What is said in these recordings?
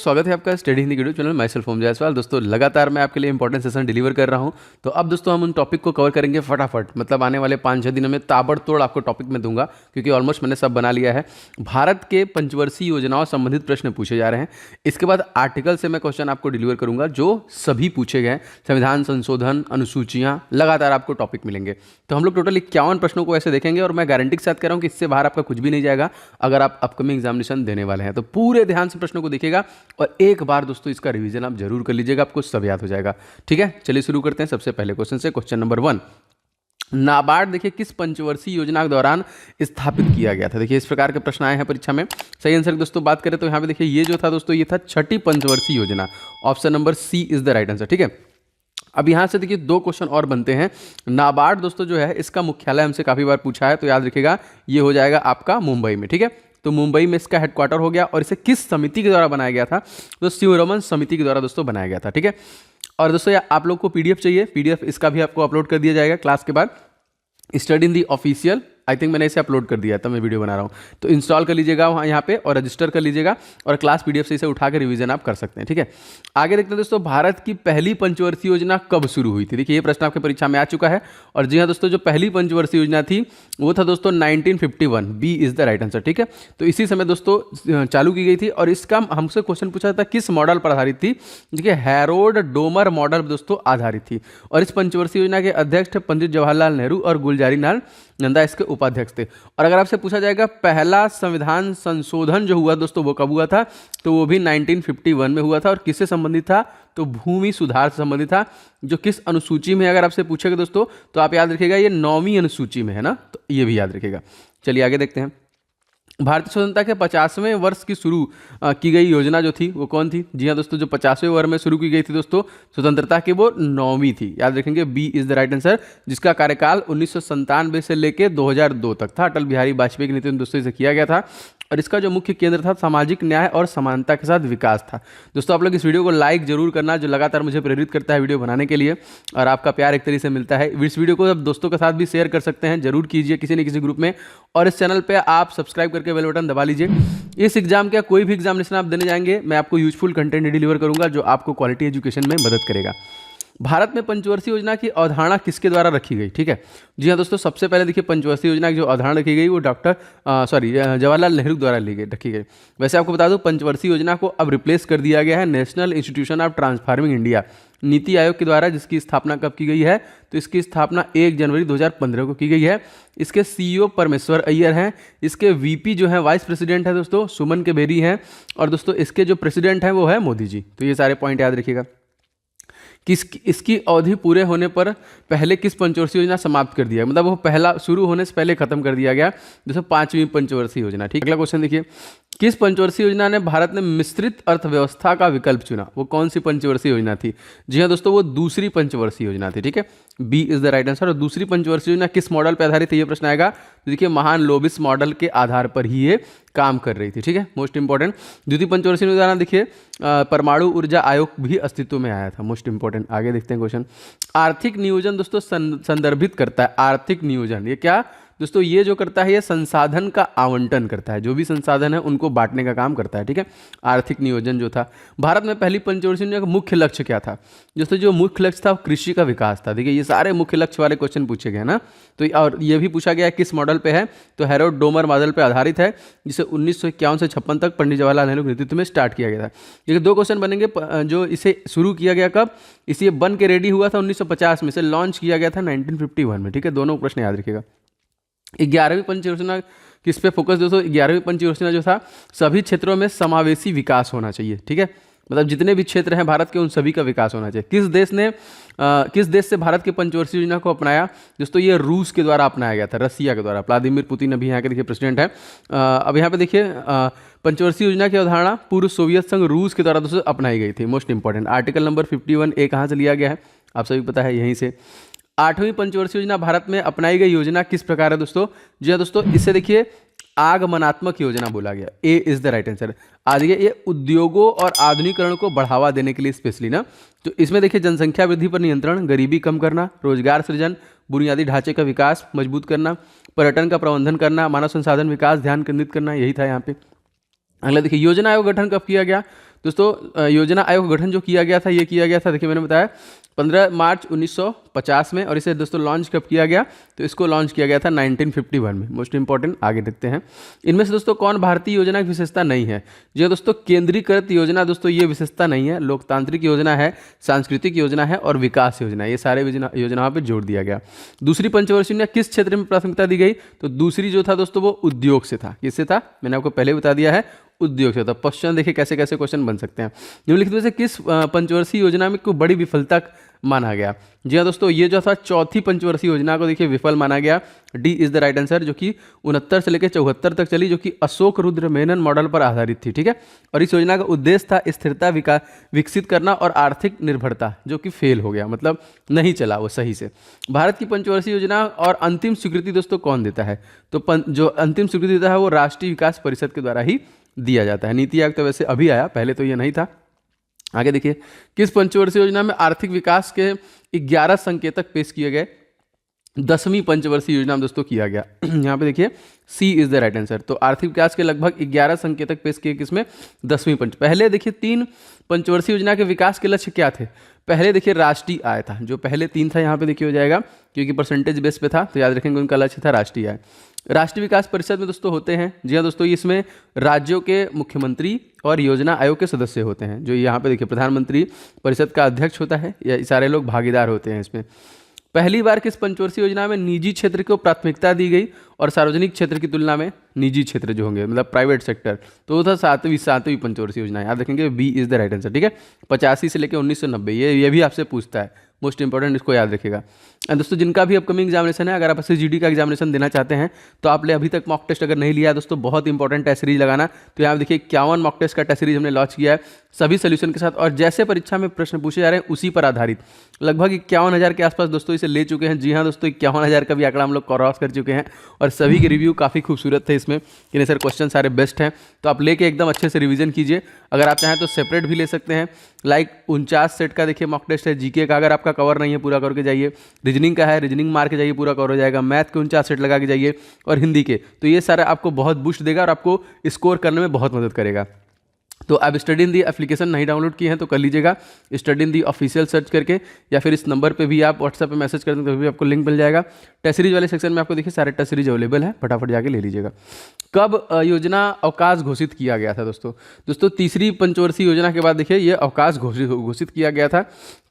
स्वागत है आपका study Hindi YouTube channel myself Om Jaiswal. दोस्तों लगातार मैं आपके लिए इंपॉर्टेंट सेशन डिलीवर कर रहा हूं। तो अब दोस्तों हम उन टॉपिक को कवर करेंगे फटाफट, मतलब आने वाले 5-6 दिनों में ताबड़तोड़ आपको टॉपिक में दूंगा, क्योंकि ऑलमोस्ट मैंने सब बना लिया है। भारत के पंचवर्षीय योजनाओं संबंधित प्रश्न पूछे जा रहे हैं। इसके बाद आर्टिकल से मैं क्वेश्चन आपको डिलीवर करूंगा जो सभी पूछे गए, संविधान संशोधन, अनुसूचियाँ, लगातार आपको टॉपिक मिलेंगे। तो हम लोग टोटल 51 प्रश्नों को ऐसे देखेंगे और मैं गारंटी के साथ कह रहा हूँ कि इससे बाहर आपका कुछ भी नहीं जाएगा अगर आप अपकमिंग एग्जामिनेशन देने वाले हैं। तो पूरे ध्यान से प्रश्नों को देखिएगा और एक बार दोस्तों इसका रिवीजन आप जरूर कर लीजिएगा, आपको सब याद हो जाएगा। ठीक है, चलिए शुरू करते हैं सबसे पहले क्वेश्चन से। क्वेश्चन नंबर 1, नाबार्ड देखिए किस पंचवर्षीय योजना के दौरान स्थापित किया गया था। देखिए इस प्रकार के प्रश्न आए हैं परीक्षा में। सही आंसर दोस्तों बात करें तो यहाँ पे देखिए ये जो था दोस्तों, ये था छठी पंचवर्षीय योजना। Option number C is the right answer. ठीक है, अब यहाँ से देखिए 2 क्वेश्चन और बनते हैं। नाबार्ड दोस्तों जो है इसका मुख्यालय हमसे काफ़ी बार पूछा है, तो याद रखिएगा ये हो जाएगा आपका मुंबई में। ठीक है, तो मुंबई में इसका हेडक्वार्टर हो गया और इसे किस समिति के द्वारा बनाया गया था, तो शिवरमन समिति के द्वारा दोस्तों बनाया गया था। ठीक है, और दोस्तों आप लोग को पीडीएफ चाहिए, पीडीएफ इसका भी आपको अपलोड कर दिया जाएगा क्लास के बाद। Study in the official, I think मैंने इसे अपलोड कर दिया था, मैं वीडियो बना रहा हूँ, तो इंस्टॉल कर लीजिएगा वहाँ यहाँ पे और रजिस्टर कर लीजिएगा और क्लास पीडीएफ से इसे उठा कर रिवीजन आप कर सकते हैं। ठीक है, आगे देखते हैं दोस्तों, भारत की पहली पंचवर्षीय योजना कब शुरू हुई थी। देखिए ये प्रश्न आपके परीक्षा में आ चुका है और जी हाँ दोस्तों, जो पहली पंचवर्षीय योजना थी वो था दोस्तों 1951, B is the right answer. ठीक है, तो इसी समय दोस्तों चालू की गई थी और इसका हमसे क्वेश्चन पूछा था किस मॉडल पर आधारित थी। देखिए हैरोल्ड डोमर मॉडल दोस्तों आधारित थी और इस पंचवर्षीय योजना के अध्यक्ष पंडित जवाहरलाल नेहरू और गुलजारी लाल नंदा इसके उपाध्यक्ष थे। और अगर आपसे पूछा जाएगा पहला संविधान संशोधन जो हुआ दोस्तों वो कब हुआ था, तो वो भी 1951 में हुआ था और किससे संबंधित था, तो भूमि सुधार से संबंधित था। जो किस अनुसूची में अगर आपसे पूछेगा दोस्तों तो आप याद रखिएगा ये 9वीं अनुसूची में है ना, तो ये भी याद रखिएगा। चलिए आगे देखते हैं। भारतीय स्वतंत्रता के 50वें वर्ष की शुरू की गई योजना जो थी वो कौन थी। जी हाँ दोस्तों, जो 50वें वर्ष में शुरू की गई थी दोस्तों स्वतंत्रता की, वो 9वीं थी। याद रखेंगे B is the right answer, जिसका कार्यकाल 1997 से लेकर 2002 तक था। अटल बिहारी वाजपेयी के नेतृत्व दोस्तों इसे किया गया था और इसका जो मुख्य केंद्र था सामाजिक न्याय और समानता के साथ विकास था। दोस्तों आप लोग इस वीडियो को लाइक जरूर करना, जो लगातार मुझे प्रेरित करता है वीडियो बनाने के लिए, और आपका प्यार एक तरीके से मिलता है। इस वीडियो को आप दोस्तों के साथ भी शेयर कर सकते हैं, जरूर कीजिए किसी न किसी ग्रुप में, और इस चैनल पे आप सब्सक्राइब करके बेल बटन दबा लीजिए। इस एग्जाम का कोई भी एग्जामिनेशन आप देने जाएंगे, मैं आपको यूजफुल कंटेंट डिलीवर करूंगा जो आपको क्वालिटी एजुकेशन में मदद करेगा। भारत में पंचवर्षीय योजना की अवधारणा किसके द्वारा रखी गई। ठीक है, जी हाँ दोस्तों, सबसे पहले देखिए पंचवर्षीय योजना की जो अवधारणा रखी गई वो जवाहरलाल नेहरू द्वारा रखी गई। वैसे आपको बता दूं पंचवर्षीय योजना को अब रिप्लेस कर दिया गया है national institution of transforming India NITI Aayog के द्वारा, जिसकी स्थापना कब की गई है, तो इसकी स्थापना 1 जनवरी 2015 को की गई है। इसके सीईओ परमेश्वर अय्यर हैं, इसके वीपी जो है वाइस प्रेसिडेंट है दोस्तों सुमन के बेरी हैं, और दोस्तों इसके जो प्रेसिडेंट हैं वो है मोदी जी। तो ये सारे पॉइंट याद रखिएगा। इसकी अवधि पूरे होने पर पहले किस पंचवर्षीय योजना समाप्त कर दिया, मतलब वो पहला शुरू होने से पहले खत्म कर दिया गया, जैसे 5वीं पंचवर्षीय योजना। ठीक, अगला क्वेश्चन देखिए, किस पंचवर्षीय योजना ने भारत में मिश्रित अर्थव्यवस्था का विकल्प चुना, वो कौन सी पंचवर्षीय योजना थी। जी हाँ दोस्तों, वो दूसरी पंचवर्षीय योजना थी। ठीक है, B is the right answer. और दूसरी पंचवर्षीय योजना किस मॉडल पर आधारित है, ये प्रश्न आएगा। तो देखिए महान लोबिस मॉडल के आधार पर ही ये काम कर रही थी। ठीक है, मोस्ट इंपॉर्टेंट। द्वितीय पंचवर्षीय योजना देखिए परमाणु ऊर्जा आयोग भी अस्तित्व में आया था, मोस्ट इंपॉर्टेंट। आगे देखते हैं क्वेश्चन। आर्थिक नियोजन दोस्तों संदर्भित करता है, आर्थिक नियोजन ये क्या दोस्तों, ये जो करता है ये संसाधन का आवंटन करता है, जो भी संसाधन है उनको बांटने का काम करता है। ठीक है, आर्थिक नियोजन जो था। भारत में पहली पंचवर्षीय योजना का मुख्य लक्ष्य क्या था, दोस्तों जो मुख्य लक्ष्य था वो कृषि का विकास था। देखिए ये सारे मुख्य लक्ष्य वाले क्वेश्चन पूछे गए ना, तो और ये भी पूछा गया किस मॉडल पे है, तो हैरोल्ड डोमर मॉडल पर आधारित है, जिसे 1951 से 56 तक पंडित जवाहरलाल नेहरू के नेतृत्व में स्टार्ट किया गया था। देखिए 2 क्वेश्चन बनेंगे, जो इसे शुरू किया गया कब, इसे बन के रेडी हुआ था 1950 में, से लॉन्च किया गया था 1951 में। ठीक है, दोनों प्रश्न याद रखिएगा। 11वीं पंचयोजना किस पे फोकस दोस्तों, 11वीं पंचयोजना जो था सभी क्षेत्रों में समावेशी विकास होना चाहिए। ठीक है, मतलब जितने भी क्षेत्र हैं भारत के उन सभी का विकास होना चाहिए। किस देश से भारत के पंचवर्षीय योजना को अपनाया दोस्तों, ये रूस के द्वारा अपनाया गया था, रसिया के द्वारा। व्लादिमीर पुतिन अभी यहाँ के देखिए प्रेसिडेंट है। अब यहाँ पे देखिए पंचवर्षीय योजना की अवधारणा पूर्व सोवियत संघ रूस के द्वारा दोस्तों अपनाई गई थी, most important. Article number 51A कहाँ से लिया गया है, आप सभी पता है, यहीं से। 8वीं पंचवर्षीय योजना भारत में अपनाई गई योजना किस प्रकार है दोस्तों, जी हाँ दोस्तों, इसे देखिए आगमनात्मक योजना बोला गया, ए इज द राइट आंसर। आज ये उद्योगों और आधुनिकीकरण को बढ़ावा देने के लिए स्पेशली ना, तो इसमें देखिए जनसंख्या वृद्धि पर नियंत्रण, गरीबी कम करना, रोजगार सृजन, बुनियादी ढांचे का विकास मजबूत करना, पर्यटन का प्रबंधन करना, मानव संसाधन विकास ध्यान केंद्रित करना, यही था यहाँ पे। अगला देखिए, योजना आयोग गठन कब किया गया। दोस्तों योजना आयोग गठन जो किया गया था, ये किया गया था, देखिए मैंने बताया 15 मार्च 1950 में। और इसे दोस्तों लॉन्च कब किया गया, तो इसको लॉन्च किया गया था 1951 में। मोस्ट इंपॉर्टेंट, आगे देखते हैं। इनमें से दोस्तों कौन भारतीय योजना की विशेषता नहीं है। जी हाँ दोस्तों, केंद्रीकृत योजना दोस्तों ये विशेषता नहीं है। लोकतांत्रिक योजना है, सांस्कृतिक योजना है और विकास योजना, ये सारे योजनाओं पर जोर दिया गया। दूसरी पंचवर्षीय योजना किस क्षेत्र में प्राथमिकता दी गई, तो दूसरी जो था दोस्तों वो उद्योग से था। किससे था, मैंने आपको पहले बता दिया है, उद्योग से था। क्वेश्चन देखिए कैसे कैसे क्वेश्चन बन सकते हैं। निम्नलिखित में से किस पंचवर्षीय योजना में कोई बड़ी विफलता माना गया। जी हाँ दोस्तों, ये जो था चौथी पंचवर्षीय योजना को देखिए विफल माना गया। D is the right answer, जो कि 69 से लेकर 74 तक चली, जो कि अशोक रुद्र मेनन मॉडल पर आधारित थी। ठीक है, और इस योजना का उद्देश्य था स्थिरता विकसित करना और आर्थिक निर्भरता, जो कि फेल हो गया, मतलब नहीं चला वो सही से। भारत की पंचवर्षीय योजना और अंतिम स्वीकृति दोस्तों कौन देता है, तो जो अंतिम स्वीकृति देता है वो राष्ट्रीय विकास परिषद के द्वारा ही दिया जाता है। नीति आयोग तो वैसे अभी आया, पहले तो ये नहीं था। आगे देखिए, किस पंचवर्षीय योजना में आर्थिक विकास के 11 संकेतक पेश किए गए। 10वीं पंचवर्षीय योजना में दोस्तों किया गया। यहाँ पे देखिए सी इज द राइट आंसर। तो आर्थिक विकास के लगभग 11 संकेतक पेश किए किसमें, 10वीं पहले देखिए 3 पंचवर्षीय योजना के विकास के लक्ष्य क्या थे। पहले देखिए राष्ट्रीय आय था, जो पहले 3 था यहाँ पे देखिए हो जाएगा, क्योंकि परसेंटेज बेस पे था, तो याद रखेंगे उनका लक्ष्य था राष्ट्रीय आय। राष्ट्रीय विकास परिषद में दोस्तों होते हैं, जी हाँ दोस्तों, इसमें राज्यों के मुख्यमंत्री और योजना आयोग के सदस्य होते हैं। जो यहाँ पे देखिए प्रधानमंत्री परिषद का अध्यक्ष होता है, या सारे लोग भागीदार होते हैं इसमें। पहली बार किस पंचवर्षीय योजना में निजी क्षेत्र को प्राथमिकता दी गई और सार्वजनिक क्षेत्र की तुलना में निजी क्षेत्र जो होंगे, मतलब प्राइवेट सेक्टर, तो वो था सातवीं पंचवर्षीय योजना। याद रखेंगे B is the right answer. ठीक है, 85 से लेकर 1990, ये भी आपसे पूछता है, मोस्ट इंपॉर्टेंट, इसको याद रखिएगा। दोस्तों जिनका भी अपकमिंग एग्जामिनेशन है, अगर आप SSGD का एग्जामिनेशन देना चाहते हैं तो आपने अभी तक मॉक टेस्ट अगर नहीं लिया है दोस्तों, बहुत इंपॉर्टेंट टेस्ट सीरीज लगाना। तो यहाँ देखिए 51 मॉक टेस्ट का टेस्ट सीरीज हमने लॉन्च किया है, सभी सोल्यूशन के साथ, और जैसे परीक्षा में प्रश्न पूछे जा रहे हैं उसी पर आधारित। लगभग 51,000 के आसपास दोस्तों इसे ले चुके हैं। जी हाँ दोस्तों, 51,000 का भी आंकड़ा हम लोग क्रॉस कर चुके हैं, और सभी के रिव्यू काफ़ी खूबसूरत थे इसमें, कि नहीं सर क्वेश्चन सारे बेस्ट हैं। तो आप लेके एकदम अच्छे से रिवीजन कीजिए। अगर आप चाहें तो सेपरेट भी ले सकते हैं। लाइक 49 सेट का देखिए मॉक टेस्ट है। जीके का अगर आपका कवर नहीं है पूरा करके जाइए, रीजनिंग का है, रीजनिंग मार के जाइए, पूरा कवर हो जाएगा। मैथ के 49 सेट लगा के जाइए, और हिंदी के, तो ये सारा आपको बहुत बूस्ट देगा और आपको स्कोर करने में बहुत मदद करेगा। तो आप स्टडी इन दी एप्लीकेशन नहीं डाउनलोड की हैं तो कर लीजिएगा, study in the official search करके, या फिर इस नंबर पे भी आप व्हाट्सएप पे मैसेज कर दें तो भी आपको लिंक मिल जाएगा। टेस्ट सीरीज वाले सेक्शन में आपको देखिए सारे टेस्ट सीरीज अवेलेबल है, फटाफट जाके ले लीजिएगा। कब योजना अवकाश घोषित किया गया था दोस्तों तीसरी पंचवर्षीय योजना के बाद देखिए ये अवकाश घोषित किया गया था।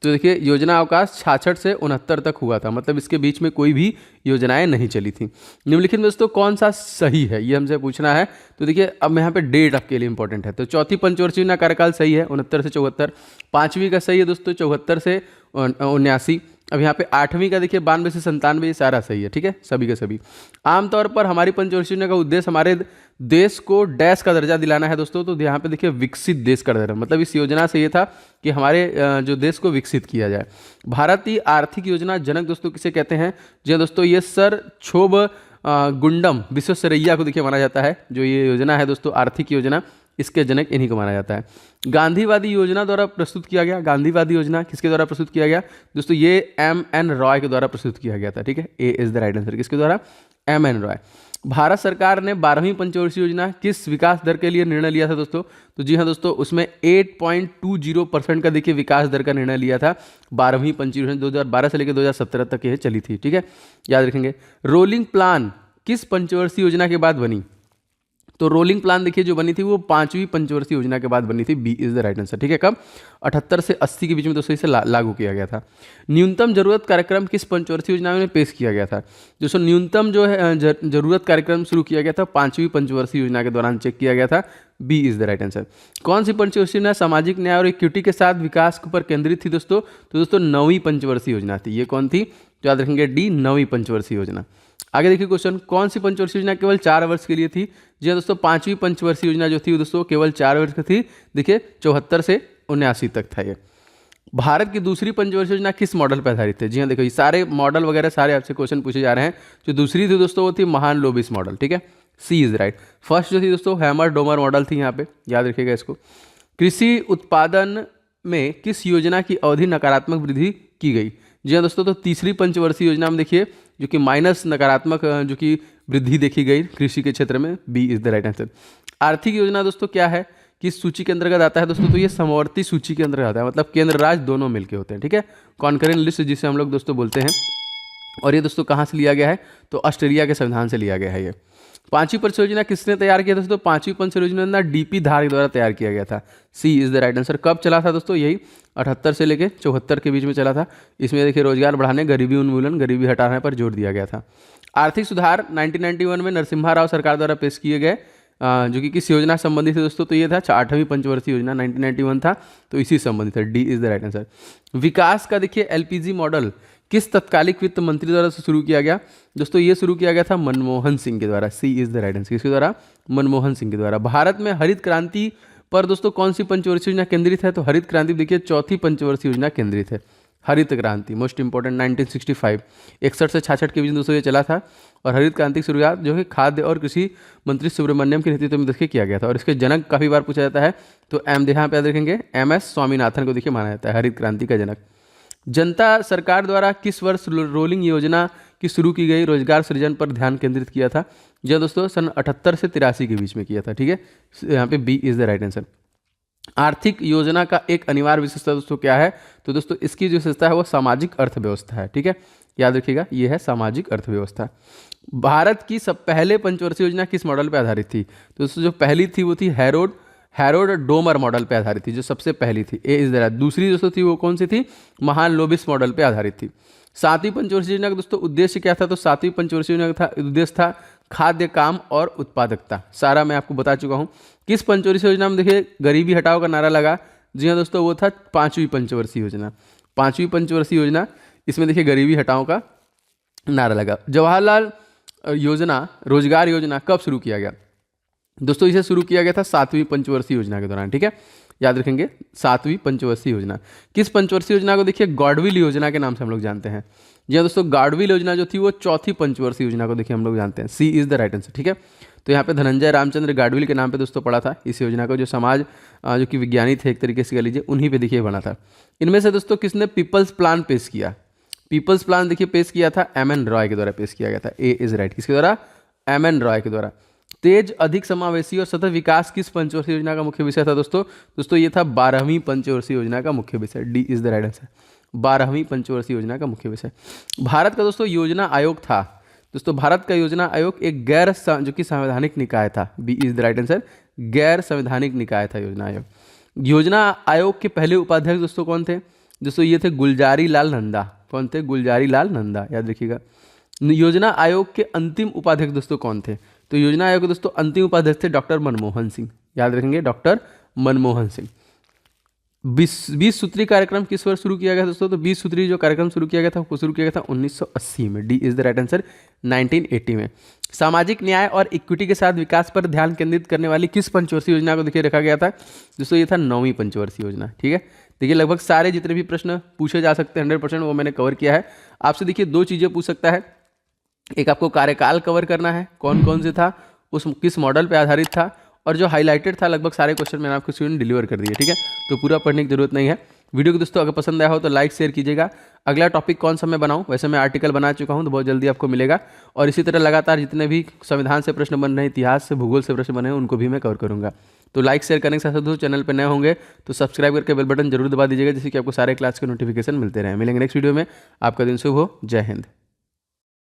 तो देखिए योजना अवकाश 66 से 69 तक हुआ था, मतलब इसके बीच में कोई भी योजनाएं नहीं चली थी। निम्नलिखित में दोस्तों कौन सा सही है, ये हमसे पूछना है। तो देखिए अब यहाँ पे डेट आपके लिए इंपॉर्टेंट है। तो चौथी पंचवर्षीय योजना कार्यकाल सही है, 69 से 74। पाँचवीं का सही है दोस्तों, 74 से 79। अब यहाँ पे 8वीं का देखिए 92 से 97, ये सारा सही है। ठीक है, सभी के सभी। आमतौर पर हमारी पंचवर्षीय योजना का उद्देश्य हमारे देश को डैश का दर्जा दिलाना है दोस्तों। तो यहाँ पे देखिए विकसित देश का दर्जा, मतलब इस योजना से ये था कि हमारे जो देश को विकसित किया जाए। भारतीय आर्थिक योजना जनक दोस्तों किसे कहते हैं। जी दोस्तों, ये सर क्षोभ गुंडम विश्वेश्वरैया को देखिए माना जाता है। जो ये योजना है दोस्तों आर्थिक योजना, इसके जनक इन्हीं को माना जाता है। गांधीवादी योजना द्वारा प्रस्तुत किया गया, गांधीवादी योजना किसके द्वारा प्रस्तुत किया गया दोस्तों, ये M.N. रॉय के द्वारा प्रस्तुत किया गया था। ठीक है, ए इज द राइट आंसर। किसके द्वारा, M.N. रॉय। भारत सरकार ने 12वीं पंचवर्षीय योजना किस विकास दर के लिए निर्णय लिया था दोस्तों। तो जी हाँ दोस्तों, उसमें 8.20% का देखिए विकास दर का निर्णय लिया था। 12वीं पंचवर्षीय योजना 2012 से लेकर 2017 तक ये चली थी। ठीक है, याद रखेंगे। रोलिंग प्लान किस पंचवर्षीय योजना के बाद बनी। तो रोलिंग प्लान देखिए जो बनी थी वो 5वीं पंचवर्षीय योजना के बाद बनी थी। B is the right answer. ठीक है, कब, 78 से 80 के बीच में दोस्तों इसे लागू किया गया था। न्यूनतम जरूरत कार्यक्रम किस पंचवर्षीय योजना में पेश किया गया था दोस्तों। न्यूनतम जो है जरूरत कार्यक्रम शुरू किया गया था 5वीं पंचवर्षीय योजना के दौरान चेक किया गया था। B is the right answer. कौन सी पंचवर्षीय योजना सामाजिक न्याय और इक्विटी के साथ विकास पर केंद्रित थी दोस्तों। तो दोस्तों 9वीं पंचवर्षीय योजना थी। ये कौन थी, तो याद रखेंगे डी, 9वीं पंचवर्षीय योजना। आगे देखिए क्वेश्चन, कौन सी पंचवर्षीय योजना केवल 4 वर्ष के लिए थी। जी हाँ दोस्तों, 5वीं पंचवर्षीय योजना जो थी दोस्तों केवल 4 वर्ष की थी। देखिए 74 से 79 तक था ये। भारत की दूसरी पंचवर्षीय योजना किस मॉडल पर आधारित है। जी हाँ, देखो ये सारे मॉडल वगैरह सारे आपसे क्वेश्चन पूछे जा रहे हैं। जो दूसरी थी दोस्तों वो थी महालनोबिस मॉडल। ठीक है, सी इज राइट। फर्स्ट जो थी दोस्तों हैमर डोमर मॉडल थी, यहाँ पे याद रखिएगा इसको। कृषि उत्पादन में किस योजना की अवधि नकारात्मक वृद्धि की गई। जी हाँ दोस्तों, तो तीसरी पंचवर्षीय योजना में देखिए जो कि माइनस नकारात्मक जो कि वृद्धि देखी गई कृषि के क्षेत्र में। B is the right answer. आर्थिक योजना दोस्तों क्या है, किस सूची के अंतर्गत आता है दोस्तों, तो ये समवर्ती सूची के अंतर्गत आता है, मतलब केंद्र राज्य दोनों मिलके होते हैं, ठीक है। कॉन्करेंट लिस्ट जिसे हम लोग दोस्तों बोलते हैं। और ये दोस्तों कहाँ से लिया गया है, तो ऑस्ट्रेलिया के संविधान से लिया गया है ये। पांचवी परियोजना किसने तैयार किया दोस्तों, पांचवी परियोजना डीपी धार के द्वारा तैयार किया गया था। सी इज द राइट आंसर। कब चला था दोस्तों, यही 78 से लेके 74 के बीच में चला था। इसमें देखिए रोजगार बढ़ाने, गरीबी उन्मूलन, गरीबी हटाने पर जोर दिया गया था। आर्थिक सुधार 1991 में नरसिम्हा राव सरकार द्वारा पेश किए गए, जो कि किस योजना संबंधित है दोस्तों, तो ये था 8वीं पंचवर्षीय योजना, 1991 था, तो इसी संबंधित है। D is the right answer. विकास का देखिए एलपीजी मॉडल किस तत्कालिक वित्त मंत्री द्वारा शुरू किया गया दोस्तों, ये शुरू किया गया था मनमोहन सिंह के द्वारा। सी इज द राइट आंसर, किसके द्वारा, मनमोहन सिंह के द्वारा। भारत में हरित क्रांति पर दोस्तों कौन सी पंचवर्षीय योजना केंद्रित है, तो हरित क्रांति देखिए चौथी पंचवर्षीय योजना केंद्रित है। हरित क्रांति मोस्ट इंपॉर्टेंट 1965 61 से 66 के बीच दोस्तों ये चला था। और हरित क्रांति की शुरुआत जो है खाद्य और कृषि मंत्री सुब्रमण्यम के नेतृत्व में देखिए किया गया था। और इसके जनक काफी बार पूछा जाता है, तो यहाँ पे याद रखेंगे MS स्वामीनाथन को देखिए माना जाता है हरित क्रांति का जनक। जनता सरकार द्वारा किस वर्ष रोलिंग योजना की शुरू की गई रोजगार सृजन पर ध्यान केंद्रित किया था, जो दोस्तों सन 78 से 83 के बीच में किया था, ठीक है। यहाँ पे B is the right answer. आर्थिक योजना का एक अनिवार्य विशेषता दोस्तों क्या है, तो दोस्तों इसकी जो विशेषता है वो सामाजिक अर्थव्यवस्था है, ठीक है, याद रखिएगा, ये है सामाजिक अर्थव्यवस्था। भारत की सब पहले पंचवर्षीय योजना किस मॉडल पर आधारित थी, तो दोस्तों जो पहली थी वो थी हैरोड डोमर मॉडल पे आधारित थी, जो सबसे पहली थी। ए इज द राइट। दूसरी दोस्तों थी वो कौन सी थी, महान लोबिस मॉडल पे आधारित थी। सातवीं पंचवर्षीय योजना का दोस्तों उद्देश्य क्या था, तो सातवीं पंचवर्षीय योजना का उद्देश्य था खाद्य, काम और उत्पादकता। सारा मैं आपको बता चुका हूँ। किस पंचवर्षीय योजना में देखिए गरीबी हटाओ का नारा लगा, जी हाँ दोस्तों, वो था पांचवी पंचवर्षीय योजना। पांचवी पंचवर्षीय योजना, इसमें देखिए गरीबी हटाओ का नारा लगा। जवाहरलाल योजना, रोजगार योजना कब शुरू किया गया दोस्तों, इसे शुरू किया गया था 7वीं पंचवर्षीय योजना के दौरान, ठीक है, याद रखेंगे 7वीं पंचवर्षीय योजना। किस पंचवर्षीय योजना को देखिए गॉडविल योजना के नाम से हम लोग जानते हैं। जी हाँ दोस्तों, गॉडविल योजना जो थी वो चौथी पंचवर्षीय योजना को देखिए हम लोग जानते हैं। सी इज द राइट आंसर, ठीक है। तो यहाँ पे धनंजय रामचंद्र गाडविल के नाम पे दोस्तों पड़ा था इस योजना को, जो समाज जो कि विज्ञानी थे एक तरीके से कह लीजिए, उन्हीं पे देखिए बना था। इनमें से दोस्तों किसने पीपल्स प्लान पेश किया, पीपल्स प्लान देखिए पेश किया था MN रॉय के द्वारा पेश किया गया था। ए इज राइट, किसके द्वारा, MN रॉय के द्वारा। तेज, अधिक समावेशी और सतत विकास किस पंचवर्षीय योजना का मुख्य विषय था दोस्तों ये था 12वीं पंचवर्षीय योजना का मुख्य विषय। D is the right answer, 12वीं पंचवर्षीय योजना का मुख्य विषय। भारत का दोस्तों योजना आयोग था दोस्तों, भारत का योजना आयोग एक गैर जो कि संवैधानिक निकाय था। B is the right answer, गैर संवैधानिक निकाय था योजना आयोग। योजना आयोग के पहले उपाध्यक्ष दोस्तों कौन थे दोस्तों, ये थे गुलजारी लाल नंदा। कौन थे, गुलजारी लाल नंदा, याद रखिएगा। योजना आयोग के अंतिम उपाध्यक्ष दोस्तों कौन थे, तो योजना आयोग के दोस्तों अंतिम उपाध्यक्ष थे डॉक्टर मनमोहन सिंह, याद रखेंगे, डॉक्टर मनमोहन सिंह। 20 सूत्री कार्यक्रम किस वर्ष शुरू किया गया दोस्तों, तो 20 सूत्री जो कार्यक्रम शुरू किया गया था वो शुरू किया गया था 1980 में। D is the right answer, 1980 में। सामाजिक न्याय और इक्विटी के साथ विकास पर ध्यान केंद्रित करने वाली किस पंचवर्षीय योजना को देखिए रखा गया था दोस्तों, ये था 9वीं पंचवर्षीय योजना, ठीक है। देखिए लगभग सारे जितने भी प्रश्न पूछे जा सकते हैं 100% वो मैंने कवर किया है। आपसे देखिए 2 चीज़ें पूछ सकता है, एक आपको कार्यकाल कवर करना है, कौन कौन से था, उस किस मॉडल पे आधारित था, और जो हाईलाइटेड था लगभग सारे क्वेश्चन मैंने आपको स्टूडेंट डिलीवर कर दिए, ठीक है। तो पूरा पढ़ने की जरूरत नहीं है। वीडियो को दोस्तों अगर पसंद आया हो तो लाइक शेयर कीजिएगा। अगला टॉपिक कौन सा मैं बनाऊं, वैसे मैं आर्टिकल बना चुका हूं, तो बहुत जल्दी आपको मिलेगा। और इसी तरह लगातार जितने भी संविधान से प्रश्न बन रहे हैं, इतिहास से, भूगोल से प्रश्न बने हैं, उनको भी मैं कवर करूंगा। तो लाइक शेयर करने के साथ साथ चैनल पर नए होंगे तो सब्सक्राइब करके बेल बटन जरूर दबा दीजिएगा, जिससे कि आपको सारे क्लास के नोटिफिकेशन मिलते रहे। मिलेंगे नेक्स्ट वीडियो में। आपका दिन शुभ हो। जय हिंद।